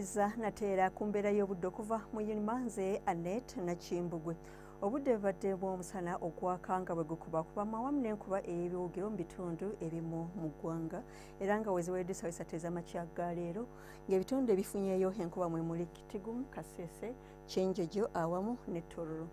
Tumaliriza nateera ku mbeera y'obudde okuva mu Unimanze Annet Nakimbugwe. Obudde bubadde bw'omusana ogwaka nga bwe gukubakuba awamu n'enkuba ey'ebiwugiro mu bitundu ebimu mu ggwanga era nga weziweredde essaawa 3 ez'amakya ga leero ng'ebitundu ebifunyeeyo enkuba mwe muli Kitgum, Kasese, Kyenjojo awamu ne Tororo.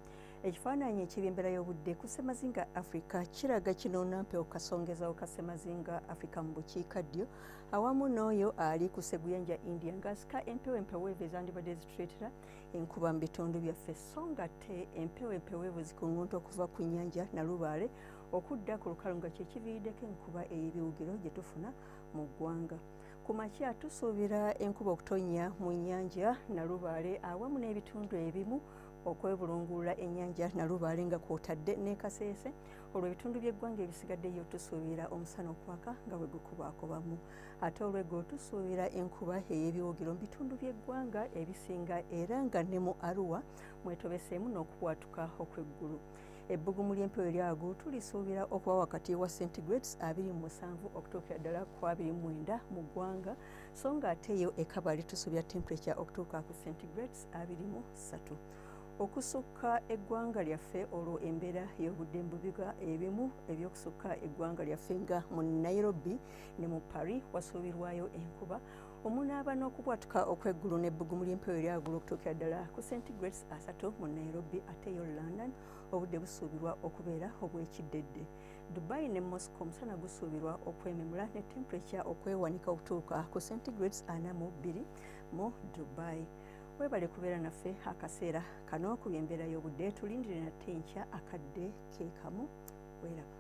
Ekifaananyi eky'embeera y'obudde ku Ssemazinga Africa kiraga kino nampewo kasongezawo ka Ssemazinga Africa mu bukiikaddyo awamu n'oyo ali ku Sseguyanja India ng'asika empewo empeweevu ezandibadde zituleetera enkuba mu bitundu byaffe so ng'ate empewo empeweevu zikungunta okuva ku nnyanja Nalubaale okudda ku lukalu nga kye kiviiriddeko enkuba ey'ebiwugiro gye tufuna mu ggwanga. Ku makya tusuubira enkuba okutonnya mu nnyanja Nalubaale awamu n'ebitundu ebimu okwebulungulula ennyanja Nalubaale nga kw'otadde ne Kasese. Olwo ebitundu by'eggwanga ebisigaddeyo tusuubira omusana okwaka nga bwe gukubaakubamu. Ate olw'eggulo tusuubira enkuba ey'ebiwugiro mu bitundu by'eggwanga ebisinga era nga ne mu Arua mwetobeseemu n'okubwatuka okw'eggulu. Ebbugumu ly'empewo eryagulu tulisuubira okuba wakati wa centigrades 27 okutuukira ddala ku 29 mu ggwanga so ng'ate eyo eKabale tusuubira temperature okutuuka ku centigrades 23. Okusukka eggwanga lyaffe olwo embeera y'obudde mu bibuga ebimu eby'okusukka eggwanga lyaffe nga mu Nairobi ne mu Paris wasuubirwayo enkuba omunaaba n'okubwatuka okw'eggulu n'ebbugumu ly'empewo eryagulu okutuukira ddala ku centigrades 3 mu Nairobi ate yo London obudde busuubirwa okubeera obw'ekiddedde. Dubai ne Moscow omusana gusuubirwa okwememula ne temperature okwewanika okutuuka ku centigrades 42 mu Dubai. Webale kubeera naffe akaseera kano ku by'embeera y'obudde tulindire nate enkya akadde ke kamu. Welaba.